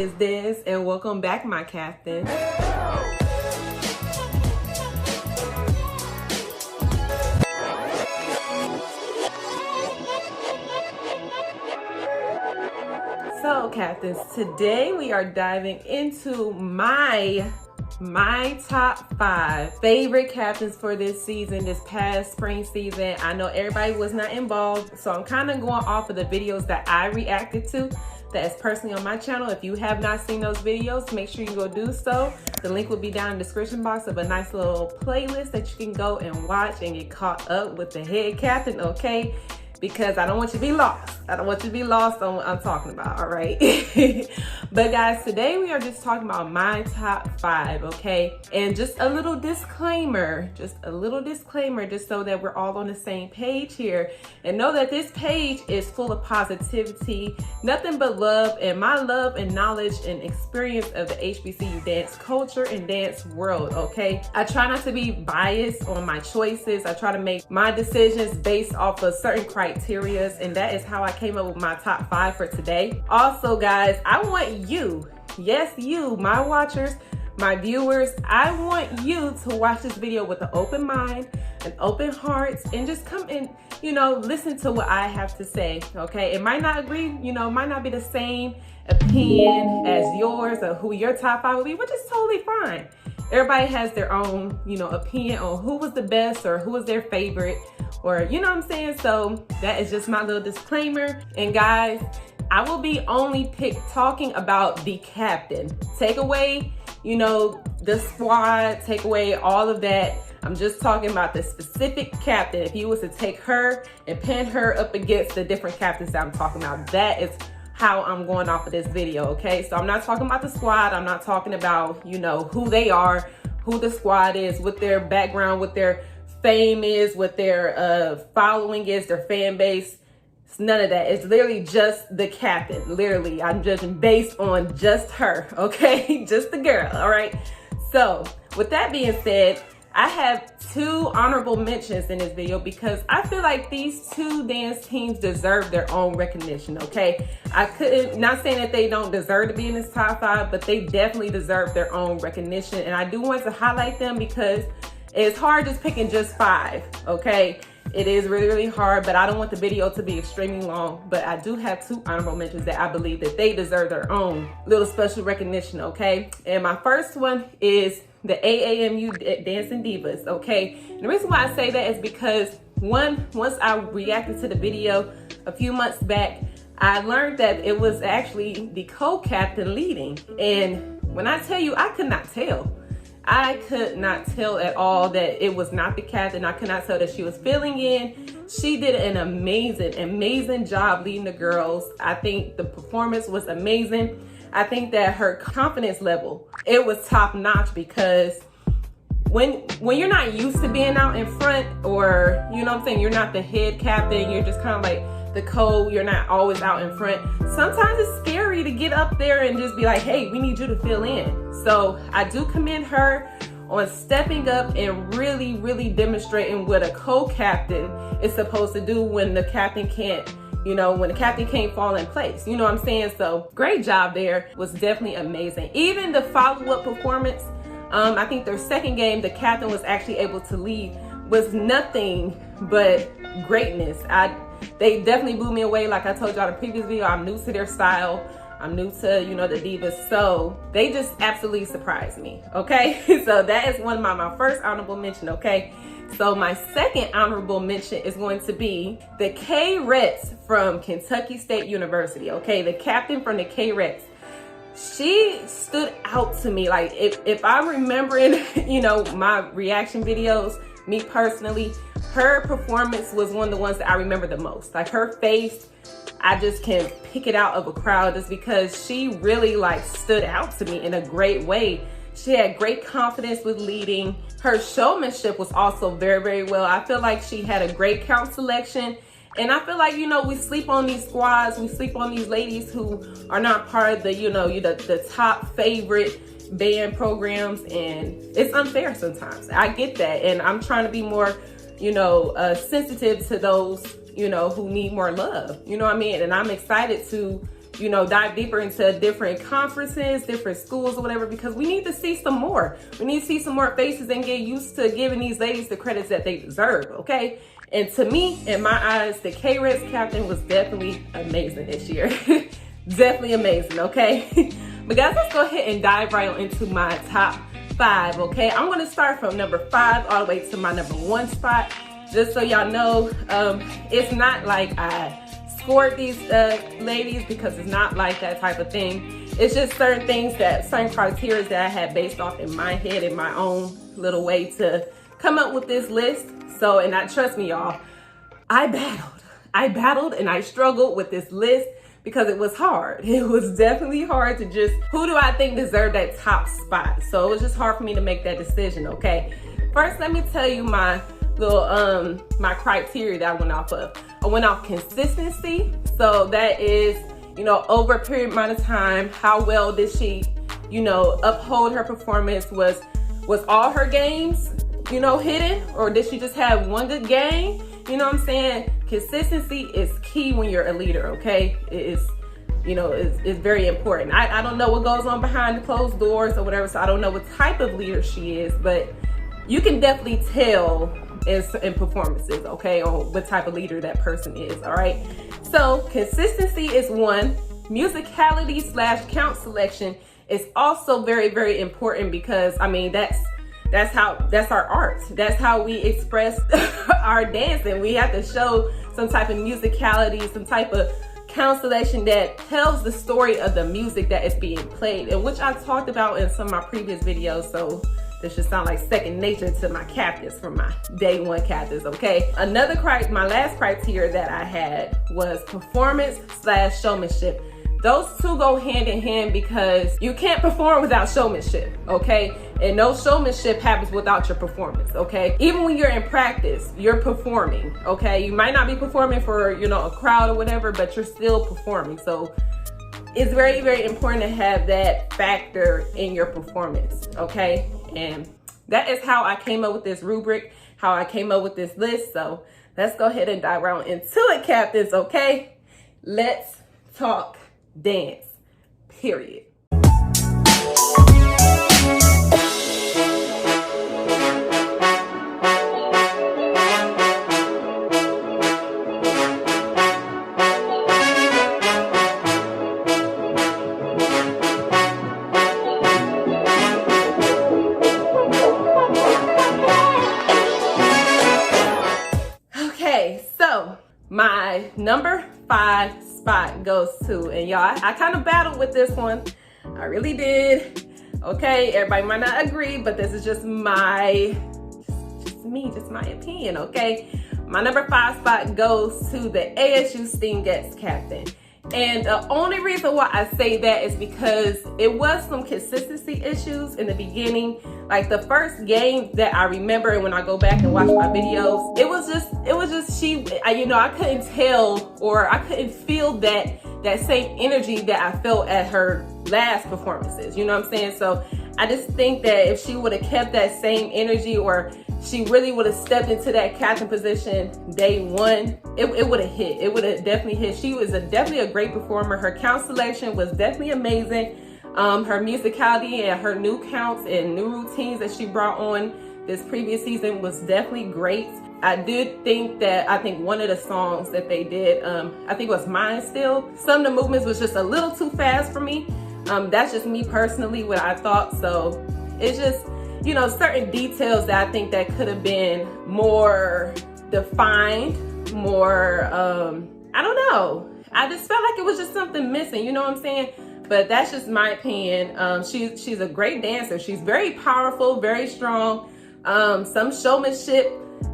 is DEZ, and welcome back, my captain. So, captains, today we are diving into my top 5 favorite captains for this season, this past spring season. I know everybody was not involved, so I'm kind of going off of the videos that I reacted to that is personally on my channel. If you have not seen those videos, make sure you go do so. The link will be down in the description box of a nice little playlist that you can go and watch and get caught up with the head captain, okay? Because I don't want you to be lost. I don't want you to be lost on what I'm talking about, all right? But guys, today we are just talking about my top 5, okay? And just a little disclaimer, just so that we're all on the same page here. And know that this page is full of positivity, nothing but love, and my love and knowledge and experience of the HBCU dance culture and dance world, okay? I try not to be biased on my choices. I try to make my decisions based off of certain criteria, and that is how I came up with my top 5 for today. Also, guys, I want you, yes, you, my watchers, my viewers, I want you to watch this video with an open mind, an open heart, and just come and, listen to what I have to say, okay? It might not agree, might not be the same opinion as yours or who your top 5 will be, which is totally fine. Everybody has their own, opinion on who was the best or who was their favorite, or you know what I'm saying? So that is just my little disclaimer. And guys, I will be only talking about the captain. Take away, the squad, take away all of that. I'm just talking about the specific captain. If you was to take her and pin her up against the different captains that I'm talking about, that is how I'm going off of this video, okay? So I'm not talking about the squad. I'm not talking about, who they are, who the squad is, what their background, what their fame is, what their following is, their fan base. It's none of that. It's literally just the captain. Literally, I'm judging based on just her, okay? Just the girl, all right? So with that being said, I have 2 honorable mentions in this video because I feel like these 2 dance teams deserve their own recognition, okay? Not saying that they don't deserve to be in this top 5, but they definitely deserve their own recognition. And I do want to highlight them because it's hard just picking just 5, okay? It is really, really hard, but I don't want the video to be extremely long. But I do have 2 honorable mentions that I believe that they deserve their own little special recognition, okay? And my first one is the AAMU Dancing Divas, okay? And the reason why I say that is because once I reacted to the video a few months back, I learned that it was actually the co-captain leading. And when I tell you, I could not tell. I could not tell at all that it was not the captain. I could not tell that she was filling in. She did an amazing job leading the girls. I think the performance was amazing. I think that her confidence level, it was top notch because when you're not used to being out in front, or you're not the head captain, you're just kind of like the you're not always out in front. Sometimes it's scary to get up there and just be like, hey, we need you to fill in. So I do commend her on stepping up and really, really demonstrating what a co-captain is supposed to do when the captain can't, when the captain can't fall in place. You know what I'm saying? So great job there. Was definitely amazing. Even the follow-up performance, I think their second game, the captain was actually able to lead, was nothing but greatness. They definitely blew me away. Like I told y'all in the previous video, I'm new to their style. I'm new to, the Divas. So they just absolutely surprised me, okay? So that is one of my first honorable mention, okay? So my second honorable mention is going to be the K-RETTES from Kentucky State University, okay? The captain from the K-RETTES. She stood out to me. Like if I'm remembering, my reaction videos, me personally, her performance was one of the ones that I remember the most. Like her face, I just can't pick it out of a crowd just because she really stood out to me in a great way. She had great confidence with leading. Her showmanship was also very, very well. I feel like she had a great count selection. And I feel like, we sleep on these squads. We sleep on these ladies who are not part of the, the top favorite band programs. And it's unfair sometimes. I get that. And I'm trying to be more, sensitive to those, who need more love. You know what I mean? And I'm excited to, you know, dive deeper into different conferences, different schools or whatever, because we need to see some more. We need to see some more faces and get used to giving these ladies the credits that they deserve, okay? And to me, in my eyes, the K-RETTES captain was definitely amazing this year. Definitely amazing, okay? But guys, let's go ahead and dive right into my top 5, okay? I'm gonna start from number 5 all the way to my number 1 spot. Just so y'all know, it's not like I scored these ladies, because it's not like that type of thing. It's just certain things certain criteria that I had based off in my head, in my own little way to come up with this list. So, and trust me, y'all, I battled and I struggled with this list because it was hard. It was definitely hard to just, who do I think deserved that top spot? So it was just hard for me to make that decision, okay? First, let me tell you my little, my criteria that I went off of. I went off consistency. So that is, you know, over a period amount of time, how well did she, you know, uphold her performance? Was all her games, you know, hidden, or did she just have one good game? You know what I'm saying? Consistency is key when you're a leader, okay? It is, you know, it's very important. I don't know what goes on behind the closed doors or whatever, so I don't know what type of leader she is, but you can definitely tell in performances, okay, on what type of leader that person is, all right? So consistency is one. Musicality / count selection is also very, very important, because I mean, that's our art. That's how we express our dancing. We have to show some type of musicality, some type of count selection that tells the story of the music that is being played, and which I talked about in some of my previous videos. So this should sound like second nature to my captains, from my day 1 captains, okay? My last criteria that I had was performance / showmanship. Those two go hand in hand, because you can't perform without showmanship, okay? And no showmanship happens without your performance, okay? Even when you're in practice, you're performing, okay? You might not be performing for, you know, a crowd or whatever, but you're still performing. So it's very, very important to have that factor in your performance, okay? And that is how I came up with this rubric, how I came up with this list. So let's go ahead and dive right into it, captains, okay? Let's talk dance, period. Okay, so my number 5 spot goes to, and y'all, I kind of battled with this one. I really did. Okay, everybody might not agree, but this is just my opinion, okay? My number 5 spot goes to the ASU STINGETTE captain. And the only reason why I say that is because it was some consistency issues in the beginning. Like the first game that I remember, when I go back and watch my videos, it was just she, you know, I couldn't tell, or I couldn't feel that same energy that I felt at her last performances, you know what I'm saying? So I just think that if she would have kept that same energy, or she really would have stepped into that captain position day 1, it would have hit. It would have definitely hit. She was definitely a great performer. Her count selection was definitely amazing. Her musicality and her new counts and new routines that she brought on this previous season was definitely great. I did think that, I think one of the songs that they did, I think it was Mine Still. Some of the movements was just a little too fast for me. That's just me personally, what I thought. So it's just, you know, certain details that I think that could have been more defined, more, I don't know. I just felt like it was just something missing, you know what I'm saying? But that's just my opinion. She's a great dancer. She's very powerful, very strong. Some showmanship,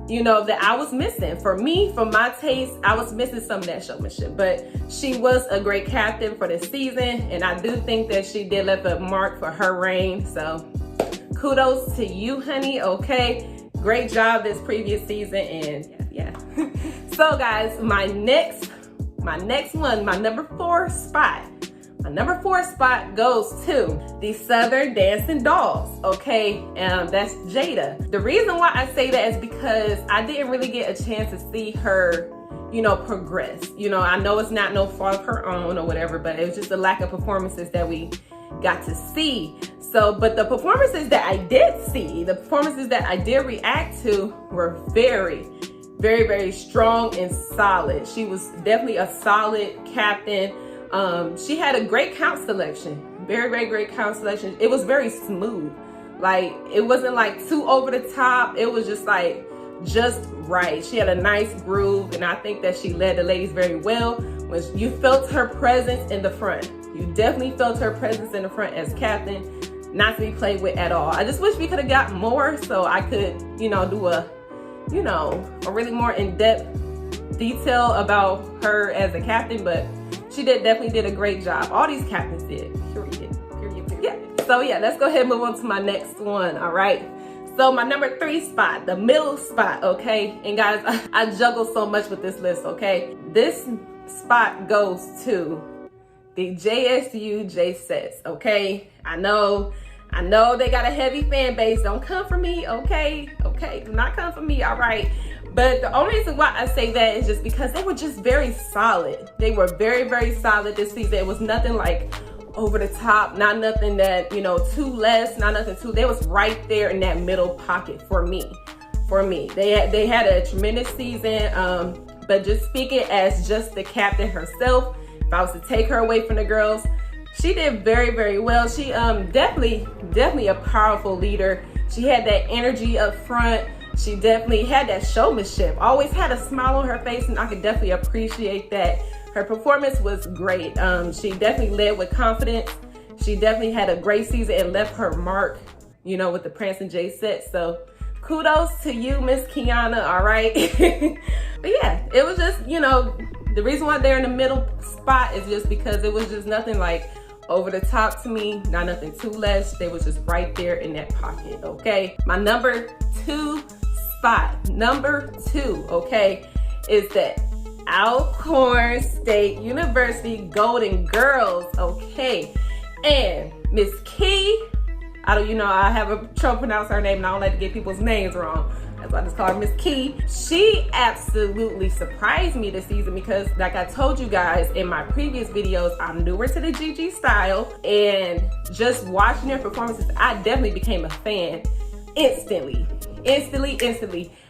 you know, that I was missing. For me, for my taste, I was missing some of that showmanship. But she was a great captain for this season, and I do think that she did leave a mark for her reign. So kudos to you, honey, okay? Great job this previous season, and yeah. So guys, my next one, my number 4 spot. My number 4 spot goes to the Southern Dancing Dolls, okay? That's Jada. The reason why I say that is because I didn't really get a chance to see her you know, progress. You know, I know it's not no fault of her own or whatever, but it was just a lack of performances that we got to see. So, but the performances that I did see, the performances that I did react to were very, very strong and solid. She was definitely a solid captain. She had a great count selection, very great count selection. It was very smooth. Like, it wasn't like too over the top. It was just like, just right. She had a nice groove, and I think that she led the ladies very well. When you felt her presence in the front, you definitely felt her presence in the front as captain, not to be played with at all. I just wish we could have got more so I could, you know, do a, you know, a really more in-depth detail about her as a captain, but she definitely did a great job. All these captains did, period. Yeah. So yeah, let's go ahead and move on to my next one, all right? So my number 3 spot, the middle spot, okay? And guys, I juggle so much with this list, okay? This spot goes to the JSU J-SETTEs, okay? I know they got a heavy fan base. Don't come for me, okay? Okay, do not come for me, all right? But the only reason why I say that is just because they were just very solid. They were very solid this season. It was nothing like over the top, not nothing that, you know, too less, not nothing too, they was right there in that middle pocket for me. They had a tremendous season, but just speaking as just the captain herself, if I was to take her away from the girls, she did very well. She definitely a powerful leader. She had that energy up front. She definitely had that showmanship, always had a smile on her face, and I could definitely appreciate that. Her performance was great. She definitely led with confidence. She definitely had a great season and left her mark, you know, with the Prancing J-SETTE. So kudos to you, Miss Kiana, all right? But yeah, it was just, you know, the reason why they're in the middle spot is just because it was just nothing like over the top to me, not nothing too less. They was just right there in that pocket, okay? My number 2 spot, number 2, okay, is that Alcorn State University Golden Girls, okay? And Miss Key, I have a trouble pronouncing her name, and I don't like to get people's names wrong. That's why I just call her Miss Key. She absolutely surprised me this season because, like I told you guys in my previous videos, I'm newer to the GG style, and just watching their performances, I definitely became a fan instantly.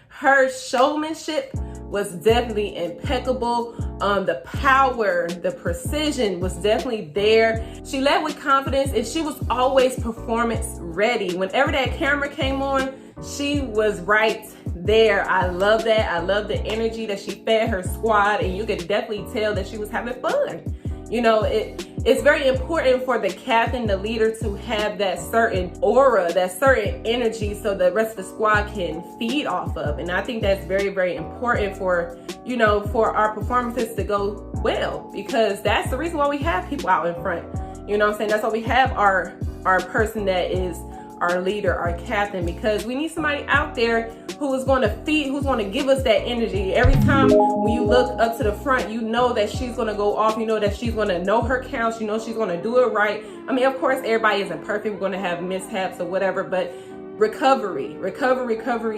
Her showmanship was definitely impeccable. The power, the precision was definitely there. She led with confidence, and she was always performance ready. Whenever that camera came on, she was right there. I love that. I love the energy that she fed her squad, and you could definitely tell that she was having fun. You know, it's very important for the captain, the leader, to have that certain aura, that certain energy, so the rest of the squad can feed off of. And I think that's very important for, you know, for our performances to go well, because that's the reason why we have people out in front. You know what I'm saying? That's why we have our person that is our leader, our captain, because we need somebody out there who is going to feed, who's going to give us that energy. Every time when you look up to the front, you know that she's going to go off, you know that she's going to know her counts, you know she's going to do it right. I mean, of course, everybody isn't perfect. We're going to have mishaps or whatever, but recovery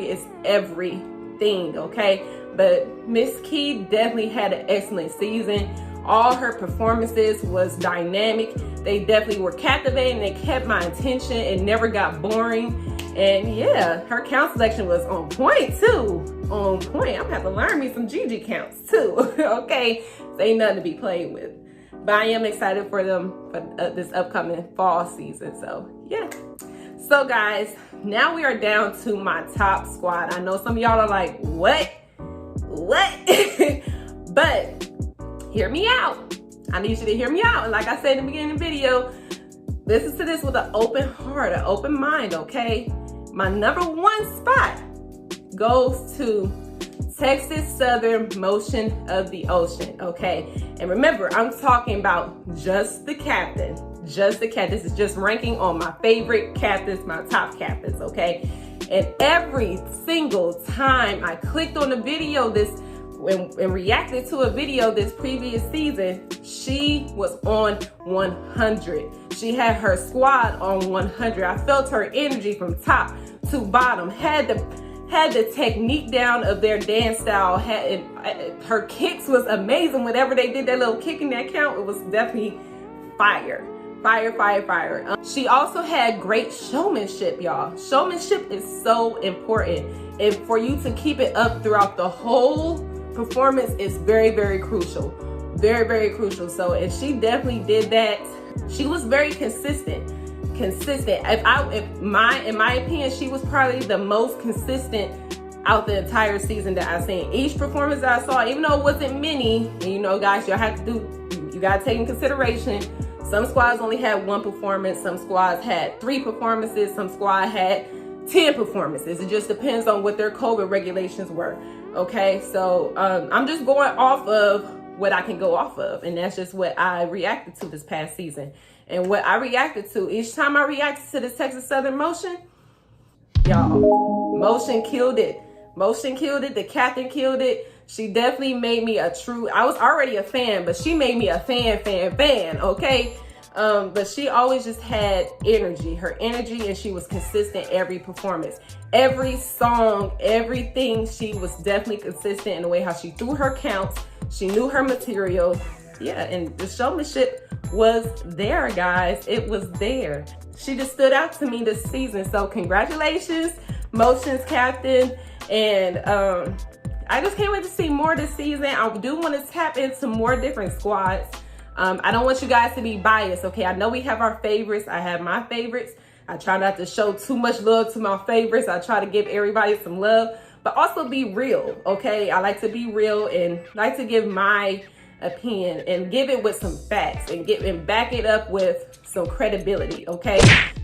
is everything, okay? But Miss Key definitely had an excellent season. All her performances was dynamic. They definitely were captivating. They kept my attention. It never got boring. And yeah, her count selection was on point too. On point. I'm gonna have to learn me some GG counts too. Okay, so ain't nothing to be played with. But I am excited for them for this upcoming fall season. So yeah. So guys, now we are down to my top squad. I know some of y'all are like, what? But hear me out. I need you to hear me out. And like I said in the beginning of the video, listen to this with an open heart, an open mind, okay? My number 1 spot goes to Texas Southern Motion of the Ocean, okay? And remember, I'm talking about just the captain. Just the captain. This is just ranking on my favorite captains, my top captains, okay? And every single time I clicked on the video and reacted to a video this previous season, she was on 100. She had her squad on 100. I felt her energy from top to bottom. Had had the technique down of their dance style. Her kicks was amazing. Whenever they did that little kick in that count, it was definitely fire. Fire, fire, fire. She also had great showmanship, y'all. Showmanship is so important. And for you to keep it up throughout the whole performance is very, very crucial. Very, very crucial. So, and she definitely did that. She was very consistent. In my opinion, she was probably the most consistent out the entire season that I've seen. Each performance that I saw, even though it wasn't many, and you know, guys, you gotta take in consideration. Some squads only had 1 performance. Some squads had 3 performances. Some squad had 10 performances. It just depends on what their COVID regulations were. Okay, so I'm just going off of what I can go off of, and that's just what I reacted to this past season. And what I reacted to, each time I reacted to this Texas Southern Motion, y'all, Motion killed it. Motion killed it. The captain killed it. She definitely made me I was already a fan, but she made me a fan, okay? But she always just had energy, and she was consistent every performance. Every song, everything, she was definitely consistent in the way how she threw her counts. She knew her material. Yeah, and the showmanship was there, guys. It was there. She just stood out to me this season. So congratulations, Motion's captain. And I just can't wait to see more this season. I do want to tap into more different squads. I don't want you guys to be biased, okay? I know we have our favorites. I have my favorites. I try not to show too much love to my favorites. I try to give everybody some love, but also be real, okay? I like to be real and like to give my opinion and give it with some facts and back it up with some credibility, okay?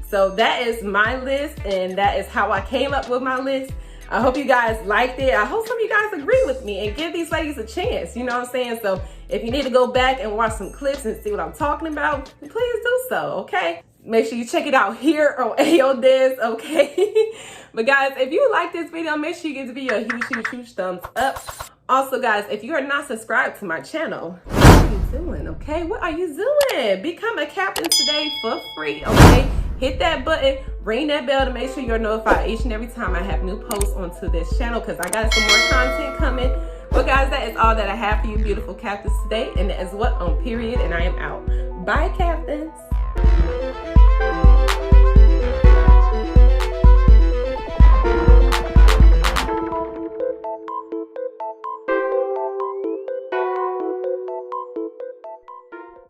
So that is my list, and that is how I came up with my list. I hope you guys liked it. I hope some of you guys agree with me and give these ladies a chance, you know what I'm saying? So if you need to go back and watch some clips and see what I'm talking about, please do so, okay? Make sure you check it out here on DEZ, okay? But guys, if you like this video, make sure you give the video a huge thumbs up. Also, guys, if you are not subscribed to my channel, what are you doing, okay? What are you doing? Become a captain today for free, okay? Hit that button, ring that bell to make sure you're notified each and every time I have new posts onto this channel, because I got some more content coming. But guys, that is all that I have for you beautiful captains today, and that is what on period, and I am out. Bye, captains.